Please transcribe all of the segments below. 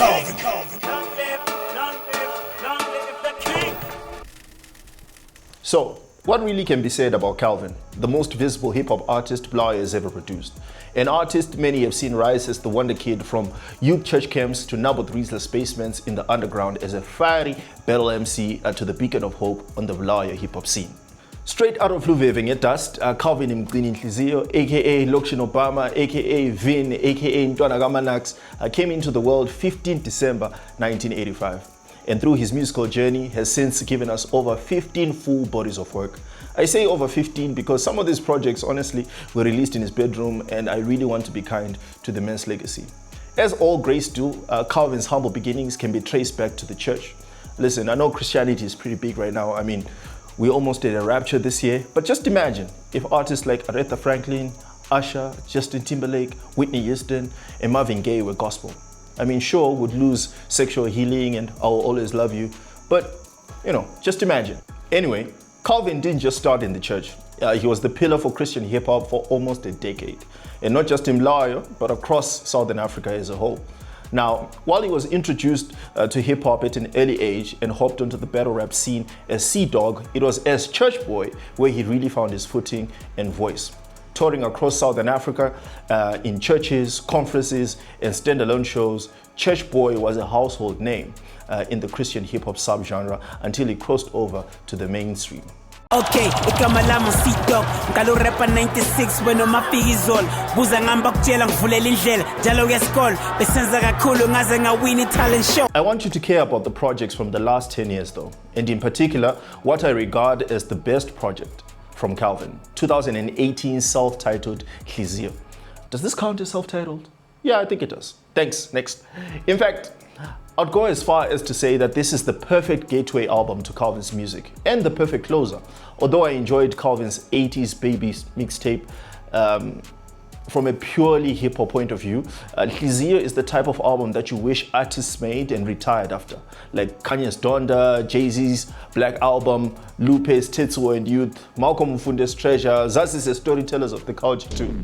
Cal Vin. So, what really can be said about Cal Vin, the most visible hip-hop artist Bulawayo has ever produced? An artist many have seen rise as the wonder kid from youth church camps to Naboth Rizla's basements in the underground as a fiery battle MC to the beacon of hope on the Bulawayo hip-hop scene. Straight out of Luveve at dust, Cal Vin Mgcini Nhliziyo, aka Lokshin Obama, aka Vin, aka Ntwana Kamanax, came into the world 15 December 1985. And through his musical journey has since given us over 15 full bodies of work. I say over 15 because some of these projects honestly were released in his bedroom, and I really want to be kind to the man's legacy. As all greats do, Cal Vin's humble beginnings can be traced back to the church. Listen, I know Christianity is pretty big right now. I mean, we almost did a rapture this year, but just imagine if artists like Aretha Franklin, Usher, Justin Timberlake, Whitney Houston, and Marvin Gaye were gospel. I mean, sure, we'd lose Sexual Healing and I'll Always Love You, but, you know, just imagine. Anyway, Cal Vin didn't just start in the church. He was the pillar for Christian hip-hop for almost a decade. And not just in Bulawayo, but across Southern Africa as a whole. Now, while he was introduced to hip-hop at an early age and hopped onto the battle rap scene as Sea-Dog, it was as Church Boy where he really found his footing and voice. Touring across Southern Africa in churches, conferences, and standalone shows, Church Boy was a household name in the Christian hip-hop subgenre until he crossed over to the mainstream. Okay, igama lami Sea-Dog, ngalo rapper 96 wena mafika buza ngamba kutshela ngivulela indlela njalo ngesikole besenza kakhulu ngaze ngawini talent show. I want you to care about the projects from the last 10 years though, and in particular what I regard as the best project from Cal Vin, 2018 self-titled Nhliziyo. Does this count as self-titled? Yeah, I think it does. Thanks, next. In fact, I'd go as far as to say that this is the perfect gateway album to Cal Vin's music and the perfect closer. Although I enjoyed Cal Vin's 80s Babies mixtape, from a purely hip-hop point of view, Nhliziyo is the type of album that you wish artists made and retired after. Like Kanye's Donda, Jay-Z's Black Album, Lupe's Tetsuo and Youth, Malcolm Mfunde's Treasure, Zazi's Storytellers of the Culture too.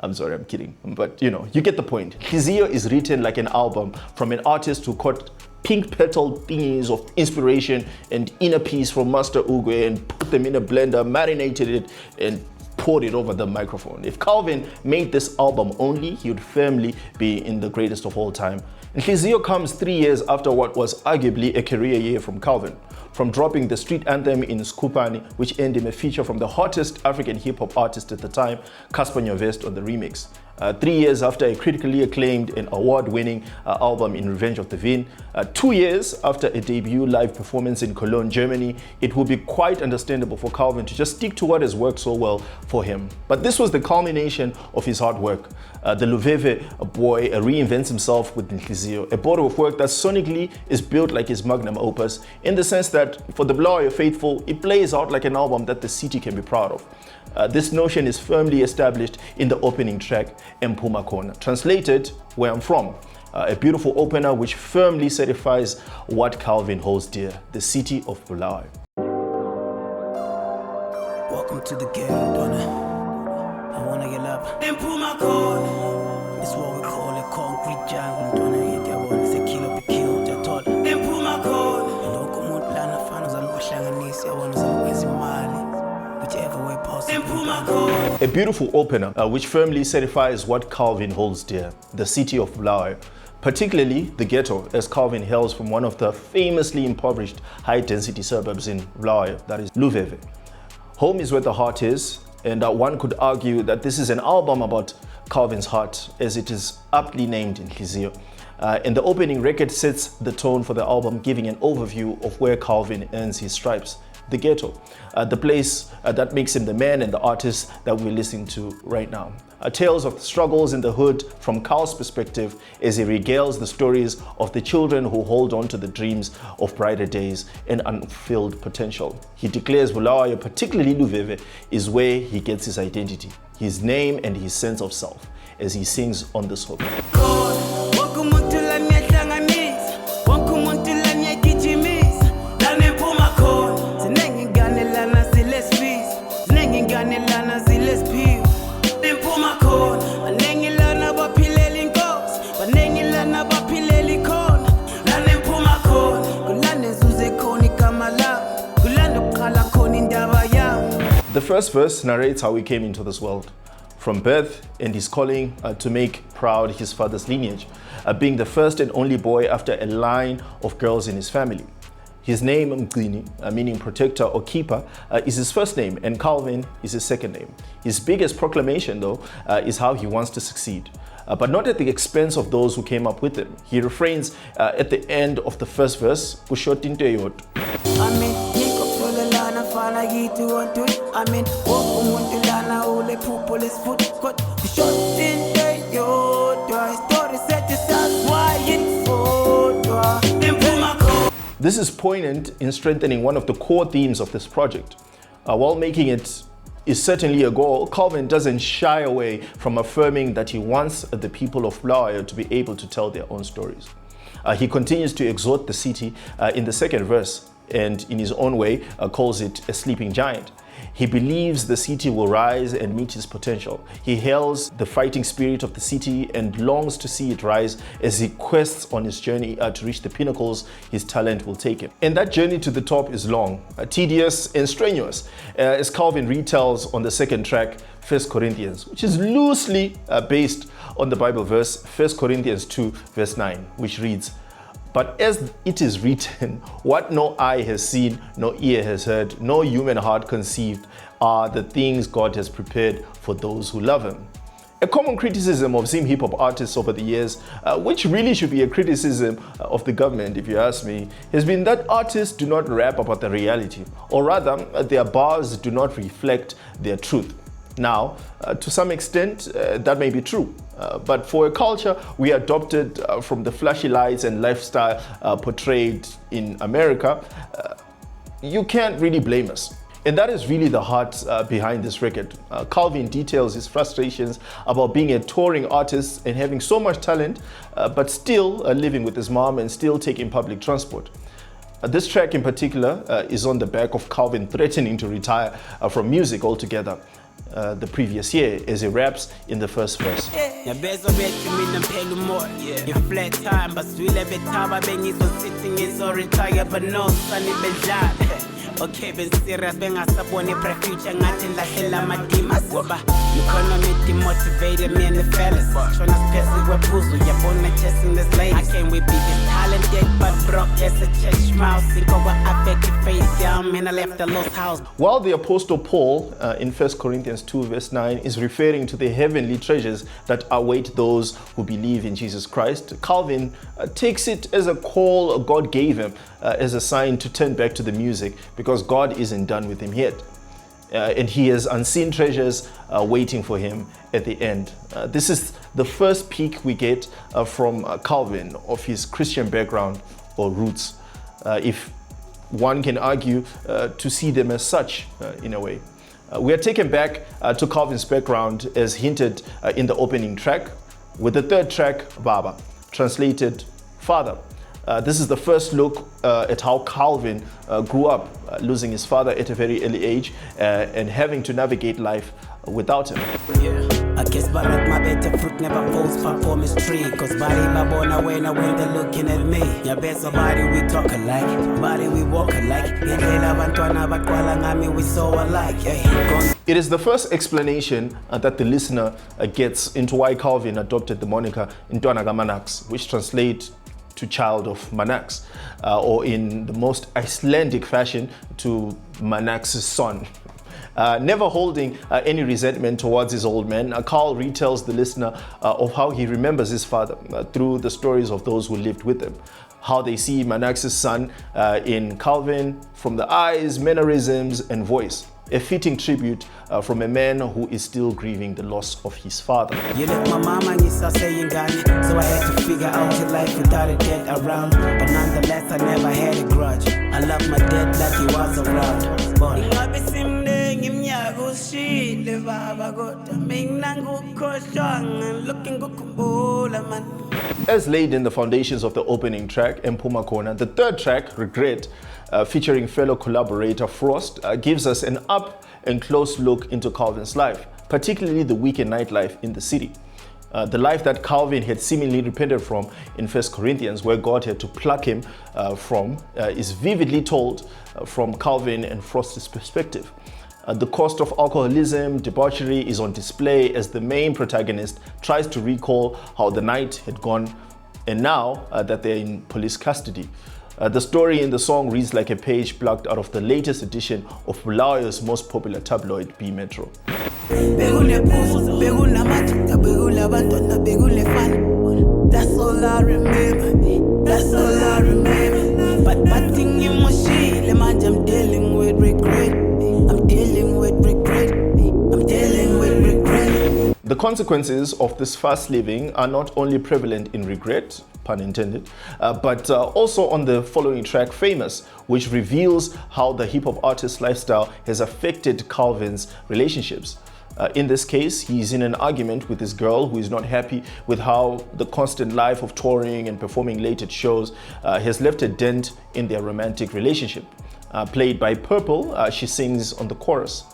I'm sorry, I'm kidding. But you know, you get the point. Nhliziyo is written like an album from an artist who caught pink-petaled thingies of inspiration and inner peace from Master Ugwe and put them in a blender, marinated it, and poured it over the microphone. If Cal Vin made this album only, he would firmly be in the greatest of all time. Nhliziyo comes 3 years after what was arguably a career year from Cal Vin, from dropping the street anthem in Skupani, which earned him a feature from the hottest African hip-hop artist at the time, Casper Nyovest, on the remix. 3 years after a critically acclaimed and award-winning album in Revenge of the Vin, 2 years after a debut live performance in Cologne, Germany, it would be quite understandable for Cal Vin to just stick to what has worked so well for him. But this was the culmination of his hard work. The Luveve boy reinvents himself with Nhliziyo, a body of work that sonically is built like his magnum opus, in the sense that for the Bulawayo faithful, it plays out like an album that the city can be proud of. This notion is firmly established in the opening track, Mpuma Khona, translated, Where I'm From. A beautiful opener which firmly certifies what Cal Vin holds dear, the city of Bulawayo. Welcome to the game, Donna. I wanna get up. Mpuma Khona. It's what we call a concrete jungle, Donna. It's a kilo per kilo, Jatol. Mpuma Khona. Lokho umuntu lana fana uzangohlanganisa, yabona uzangenza imali. A beautiful opener which firmly certifies what Cal Vin holds dear, the city of Bulawayo, particularly the ghetto, as Cal Vin hails from one of the famously impoverished high-density suburbs in Bulawayo, that is Luveve. Home is where the heart is, and one could argue that this is an album about Cal Vin's heart, as it is aptly named in Nhliziyo. And the opening record sets the tone for the album, giving an overview of where Cal Vin earns his stripes. The ghetto, the place that makes him the man and the artist that we're listening to right now. Tales of struggles in the hood from Cal's perspective as he regales the stories of the children who hold on to the dreams of brighter days and unfulfilled potential. He declares Bulawayo, particularly Luveve, is where he gets his identity, his name and his sense of self, as he sings on this hook. first verse narrates how he came into this world, from birth and his calling to make proud his father's lineage, being the first and only boy after a line of girls in his family. His name, Mgcini, meaning protector or keeper, is his first name, and Cal Vin is his second name. His biggest proclamation, though, is how he wants to succeed, but not at the expense of those who came up with him. He refrains at the end of the first verse, This is poignant in strengthening one of the core themes of this project. While making it is certainly a goal, Cal Vin doesn't shy away from affirming that he wants the people of Bulawayo to be able to tell their own stories. He continues to exhort the city in the second verse, and in his own way calls it a sleeping giant. He believes the city will rise and meet its potential. He hails the fighting spirit of the city and longs to see it rise as he quests on his journey to reach the pinnacles his talent will take him. And that journey to the top is long, tedious and strenuous, as Cal Vin retells on the second track, 1 Corinthians, which is loosely based on the Bible verse 1 Corinthians 2 verse 9, which reads, "But as it is written, what no eye has seen, no ear has heard, no human heart conceived are the things God has prepared for those who love him." A common criticism of Zim hip-hop artists over the years, which really should be a criticism of the government if you ask me, has been that artists do not rap about the reality, or rather, their bars do not reflect their truth. Now, to some extent, that may be true. But for a culture we adopted from the flashy lights and lifestyle portrayed in America, you can't really blame us. And that is really the heart behind this record. Cal Vin details his frustrations about being a touring artist and having so much talent, but still living with his mom and still taking public transport. This track in particular is on the back of Cal Vin threatening to retire from music altogether. The previous year, as he raps in the first verse. Okay, been serious, bengasabone pre-future ngathi lahlela amadima ngoba ngikhona motivated me and the fellas shona siphezulu kwephuzu yabona chasing this lady I came with biggest talented but broke as a church mouse ngoba affected face down and I left the lost house. While the Apostle Paul in 1 Corinthians 2 verse 9 is referring to the heavenly treasures that await those who believe in Jesus Christ, Cal Vin takes it as a call God gave him as a sign to turn back to the music because God isn't done with him yet. And he has unseen treasures waiting for him at the end. This is the first peek we get from Cal Vin of his Christian background or roots, if one can argue to see them as such in a way. We are taken back to Cal Vin's background as hinted in the opening track, with the third track, Baba, translated Father. This is the first look at how Cal Vin grew up, losing his father at a very early age and having to navigate life without him. I guess my better fruit never falls far from his tree. Cause body my born away now when they're looking at me. Your best body we talk alike, body we walk alike. We so alike. It is the first explanation that the listener gets into why Cal Vin adopted the moniker Ntwana Manax, which translates to child of Manax, or in the most Icelandic fashion, to Manax's son. Never holding any resentment towards his old man, Cal retells the listener of how he remembers his father through the stories of those who lived with him. How they see Manax's son in Cal Vin from the eyes, mannerisms, and voice. A fitting tribute from a man who is still grieving the loss of his father. You left my mama and you start saying God, so I had to figure out your life without a dad around. But nonetheless, I never had a grudge. I love my dad like he was around. As laid in the foundations of the opening track, Mpuma Kona, the third track, Regret, featuring fellow collaborator Frost, gives us an up and close look into Cal Vin's life, particularly the weekend nightlife in the city. The life that Cal Vin had seemingly repented from in 1 Corinthians, where God had to pluck him from, is vividly told from Cal Vin and Frost's perspective. The cost of alcoholism, debauchery is on display as the main protagonist tries to recall how the night had gone and now that they're in police custody. The story in the song reads like a page plucked out of the latest edition of Bulawayo's most popular tabloid, B Metro. That's all I remember. That's all I remember. But thing in my shit, I'm dealing with regret. I'm dealing with regret. I'm dealing with regret. The consequences of this fast living are not only prevalent in regret, pun intended, but also on the following track, Famous, which reveals how the hip-hop artist lifestyle has affected Cal Vin's relationships. In this case, he's in an argument with this girl who is not happy with how the constant life of touring and performing late at shows has left a dent in their romantic relationship. Played by Purple, she sings on the chorus.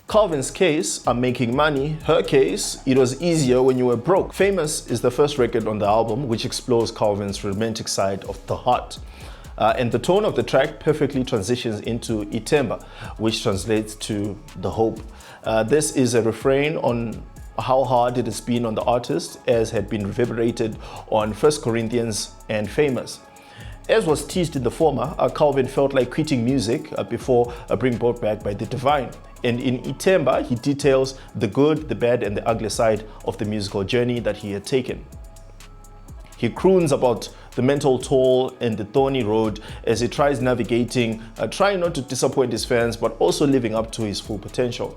Cal Vin's case, I'm making money. Her case, it was easier when you were broke. Famous is the first record on the album which explores Cal Vin's romantic side of the heart. And the tone of the track perfectly transitions into Itemba, which translates to the hope. This is a refrain on how hard it has been on the artist, as had been reverberated on 1 Corinthians and Famous. As was teased in the former, Cal Vin felt like quitting music before being brought back by the divine. And in Itemba, he details the good, the bad, and the ugly side of the musical journey that he had taken. He croons about the mental toll and the thorny road as he tries navigating, trying not to disappoint his fans, but also living up to his full potential.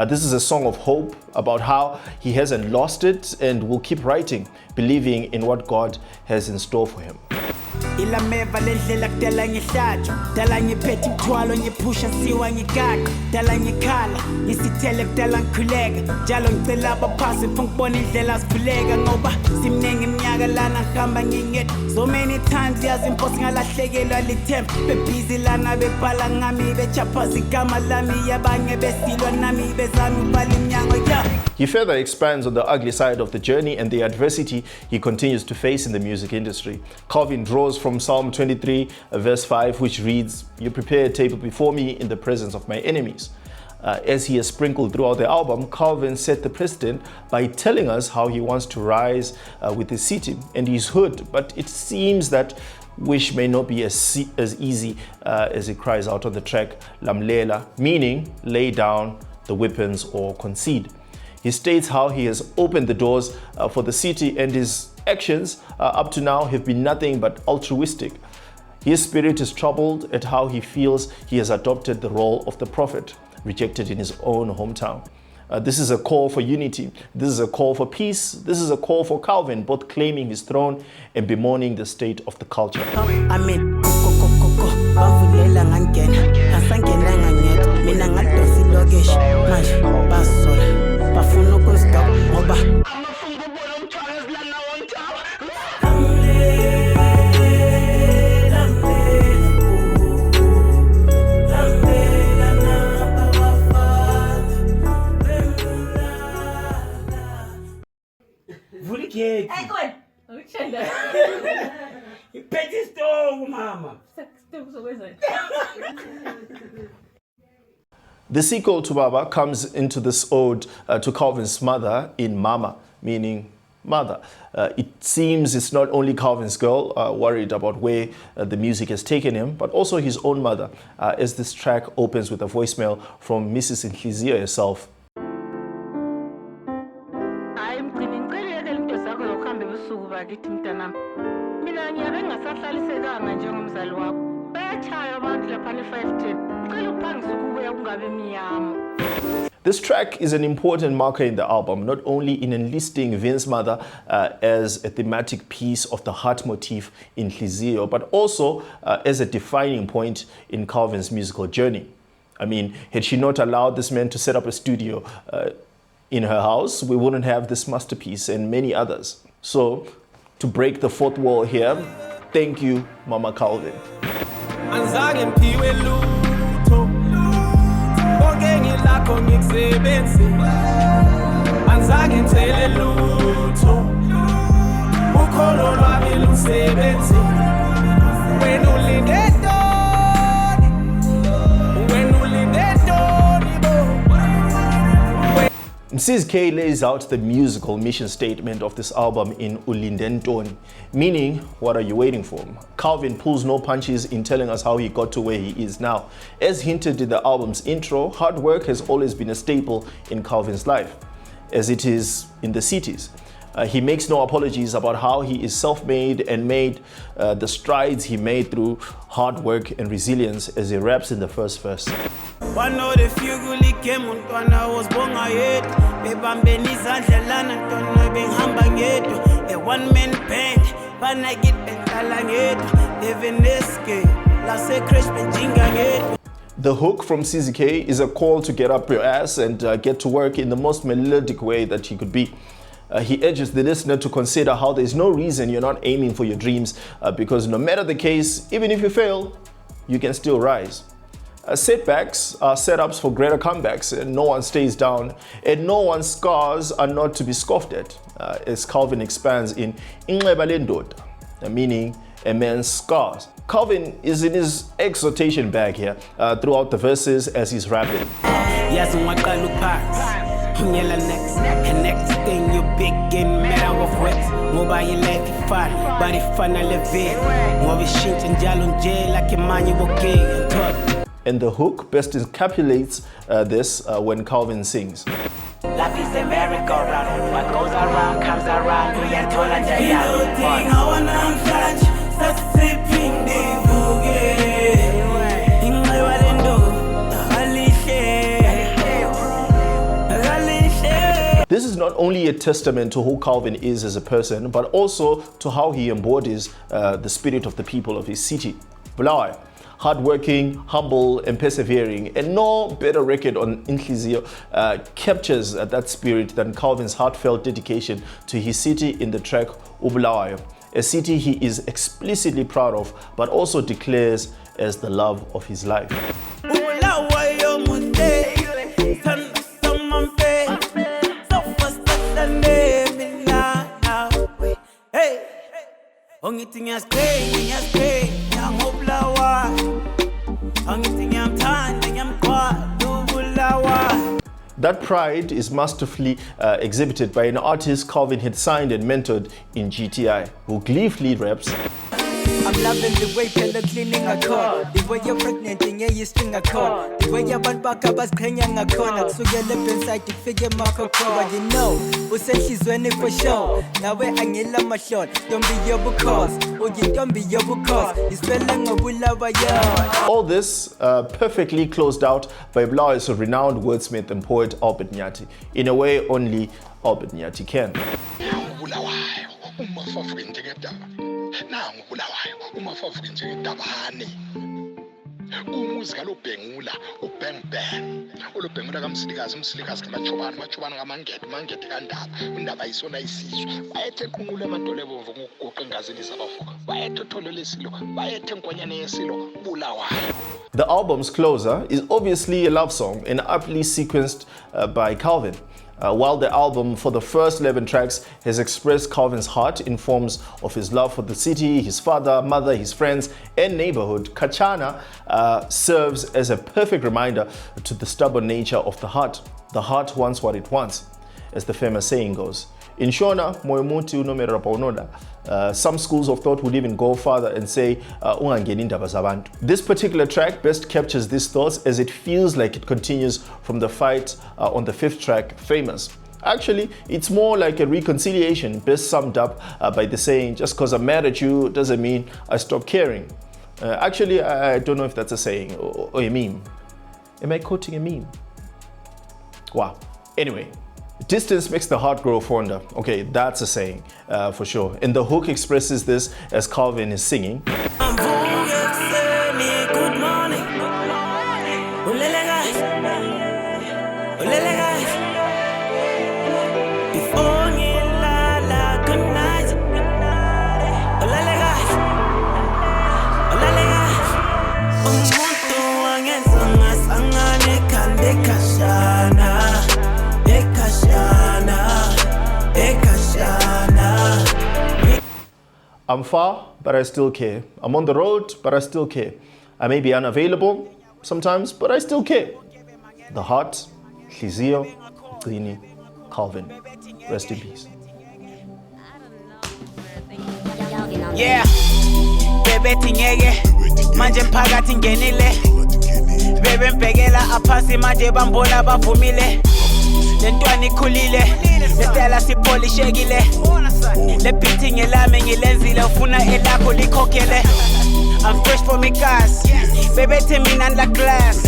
This is a song of hope about how he hasn't lost it and will keep writing, believing in what God has in store for him. Ilameva lendlela kudala ngihlatsho dala ngiphethe imthwalo ngiphusha siwa ngigaka dala ngikhala isithele kudala ngikhuleka njalo ngicela abaphasi mfuna ukubona indlela sivuleka ngoba simnenge iminyaka lana ngihamba ngingedwa so many times yazi inkosi ngalahlekelwa lithemba bebhizi lana bebhala ngami bechaphaza igama lami yabanye besilwa nami bezami ubala iminyango He further expands on the ugly side of the journey and the adversity he continues to face in the music industry. Cal Vin draws from Psalm 23, verse 5, which reads, "You prepare a table before me in the presence of my enemies." As he has sprinkled throughout the album, Cal Vin set the precedent by telling us how he wants to rise with his city and his hood, but it seems that wish may not be as easy as he cries out on the track Lamlela, meaning lay down the weapons or concede. He states how he has opened the doors for the city and his actions up to now have been nothing but altruistic. His spirit is troubled at how he feels he has adopted the role of the prophet, rejected in his own hometown. This is a call for unity. This is a call for peace. This is a call for Cal Vin, both claiming his throne and bemoaning the state of the culture. The sequel to Baba comes into this ode to Cal Vin's mother in Mama, meaning mother. It seems it's not only Cal Vin's girl worried about where the music has taken him, but also his own mother, as this track opens with a voicemail from Mrs. Nhliziyo herself. This track is an important marker in the album, not only in enlisting Vin's mother as a thematic piece of the heart motif in Nhliziyo, but also as a defining point in Cal Vin's musical journey. I mean, had she not allowed this man to set up a studio in her house, we wouldn't have this masterpiece and many others. So To break the fourth wall here, thank you, Mama Cal Vin. Mgcini lays out the musical mission statement of this album in Ulindentoni, meaning, what are you waiting for? Cal Vin pulls no punches in telling us how he got to where he is now. As hinted in the album's intro, hard work has always been a staple in Cal Vin's life, as it is in the cities. He makes no apologies about how he is self-made and made the strides he made through hard work and resilience as he raps in the first verse. One of the few gully came on when I was born. I hate a one-man band, but I get the hook from Nhliziyo is a call to get up your ass and get to work in the most melodic way that you could be. He urges the listener to consider how there's no reason you're not aiming for your dreams because no matter the case, even if you fail, you can still rise. Setbacks are setups for greater comebacks, and no one stays down, and no one's scars are not to be scoffed at, as Cal Vin expands in Nhliziyo, meaning a man's scars. Cal Vin is in his exhortation bag here throughout the verses as he's rapping. Next thing you begin matter of works. Mobile life fat, body fana Luveve. More shit and jalon jail like a man you okay. And the hook best encapsulates this when Cal Vin sings. Life is a merry-go-round. What goes around comes around. We are told and I wanna touch, start sleeping the boogie. This is not only a testament to who Cal Vin is as a person, but also to how he embodies the spirit of the people of his city, Bulawayo. Hardworking, humble, and persevering, and no better record on Nhliziyo captures that spirit than Cal Vin's heartfelt dedication to his city in the track Bulawayo, a city he is explicitly proud of, but also declares as the love of his life. That pride is masterfully exhibited by an artist Cal Vin had signed and mentored in GTI, who gleefully raps. I'm loving the way Pella cleaning a car, the way you're pregnant and you string a car, the way you're back up as paying a corner, so you live inside the figure marker cover. You know, who said she's winning for sure. Now we're hanging on my shot, don't be your because, or you don't be your because, it's spelling a Bulawayo. All this perfectly closed out by Bulawayo's renowned wordsmith and poet Albert Nyati, in a way only Albert Nyati can. The album's closer is obviously a love song and aptly sequenced by Cal Vin. While the album for the first 11 tracks has expressed Cal Vin's heart in forms of his love for the city, his father, mother, his friends, and neighborhood, Kachana serves as a perfect reminder to the stubborn nature of the heart. The heart wants what it wants, as the famous saying goes. In Shona, moemuti unomera paunoda. Some schools of thought would even go further and say, This particular track best captures these thoughts as it feels like it continues from the fight on the fifth track, Famous. Actually, it's more like a reconciliation, best summed up by the saying, just because I'm mad at you doesn't mean I stop caring. Actually, I don't know if that's a saying or a meme. Am I quoting a meme? Wow. Anyway. Distance makes the heart grow fonder. Okay, that's a saying for sure. And the hook expresses this as Cal Vin is singing. Umuntu wangenza ngasangane khande khashana ekhashana ekhashana. I'm far, but I still care. I'm on the road, but I still care. I may be unavailable sometimes, but I still care. The heart, Nhliziyo, Mgcini, Cal Vin. Rest in peace. Yeah, bebe tingeke manje mphakathi ngenile, bebe mbhekela aphansi manje bambona bavumile, lentwana ikhulile, letela sipolishekile, le beating ngelami ngilenzile ufuna elakho likhokhele. I'm fresh for me guys, bebe thi mina la glass,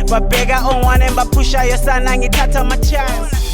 babheka on one and bapusha yosana ngithatha my chance.